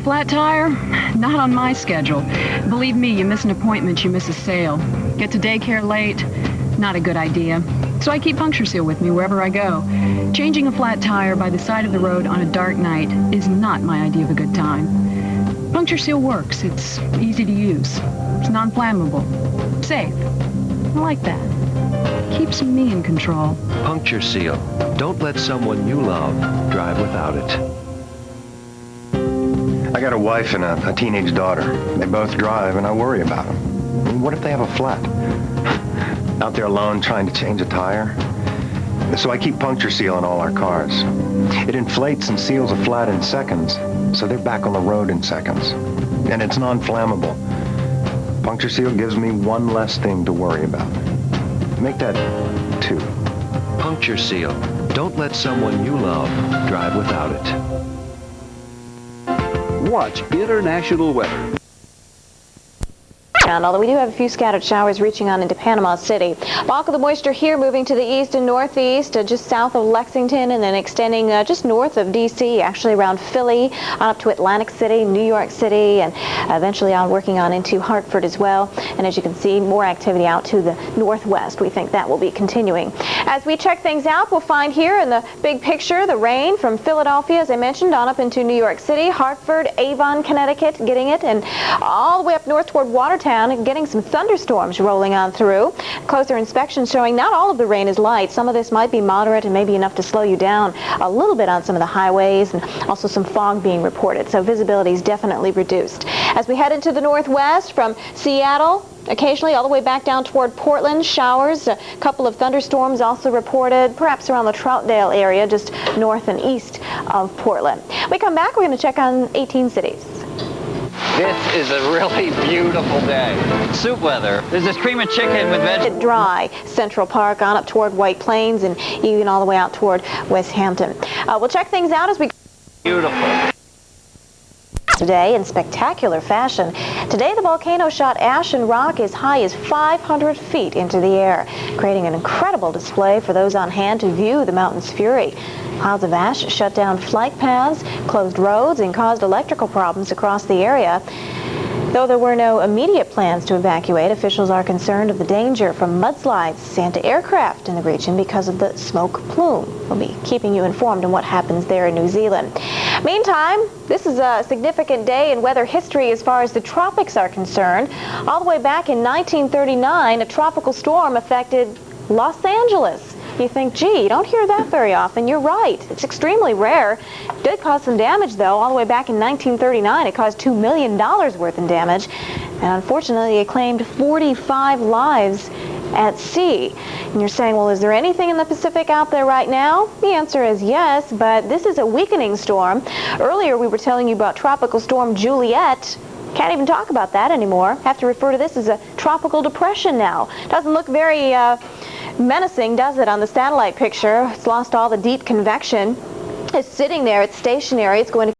Flat tire? Not on my schedule. Believe me, you miss an appointment, you miss a sale. Get to daycare late? Not a good idea. So I keep Puncture Seal with me wherever I go. Changing a flat tire by the side of the road on a dark night is not my idea of a good time. Puncture Seal works. It's easy to use. It's non-flammable. Safe. I like that. Keeps me in control. Puncture Seal. Don't let someone you love drive without it. I got a wife and a teenage daughter. They both drive, and I worry about them. What if they have a flat? Out there alone trying to change a tire? So I keep Puncture Seal in all our cars. It inflates and seals a flat in seconds, so they're back on the road in seconds. And it's non-flammable. Puncture Seal gives me one less thing to worry about. Make that 2. Puncture Seal. Don't let someone you love drive without it. Watch international weather. Although we do have a few scattered showers reaching on into Panama City. Bulk of the moisture here moving to the east and northeast, just south of Lexington, and then extending just north of D.C., actually around Philly, on up to Atlantic City, New York City, and eventually on working on into Hartford as well. And as you can see, more activity out to the northwest. We think that will be continuing. As we check things out, we'll find here in the big picture the rain from Philadelphia, as I mentioned, on up into New York City, Hartford, Avon, Connecticut, getting it, and all the way up north toward Watertown, and getting some thunderstorms rolling on through. Closer inspection showing not all of the rain is light. Some of this might be moderate and maybe enough to slow you down a little bit on some of the highways, and also some fog being reported. So visibility is definitely reduced. As we head into the northwest from Seattle, occasionally all the way back down toward Portland, showers, a couple of thunderstorms also reported, perhaps around the Troutdale area, just north and east of Portland. When we come back, we're going to check on 18 cities. This is a really beautiful day. Soup weather. There's this cream of chicken with vegetables. Dry. Central Park on up toward White Plains and even all the way out toward West Hampton. We'll check things out as we go. Beautiful. Today in spectacular fashion. Today the volcano shot ash and rock as high as 500 feet into the air, creating an incredible display for those on hand to view the mountain's fury. Clouds of ash shut down flight paths, closed roads, and caused electrical problems across the area. Though there were no immediate plans to evacuate, officials are concerned of the danger from mudslides and aircraft in the region because of the smoke plume. We'll be keeping you informed on what happens there in New Zealand. Meantime, this is a significant day in weather history as far as the tropics are concerned. All the way back in 1939, a tropical storm affected Los Angeles. You think, gee, you don't hear that very often. You're right. It's extremely rare. It did cause some damage, though. All the way back in 1939, it caused $2 million worth in damage. And unfortunately, it claimed 45 lives at sea. And you're saying, well, is there anything in the Pacific out there right now? The answer is yes, but this is a weakening storm. Earlier, we were telling you about Tropical Storm Juliet. Can't even talk about that anymore. Have to refer to this as a tropical depression now. Doesn't look very menacing, does it, on the satellite picture? It's lost all the deep convection. It's sitting there. It's stationary. It's going to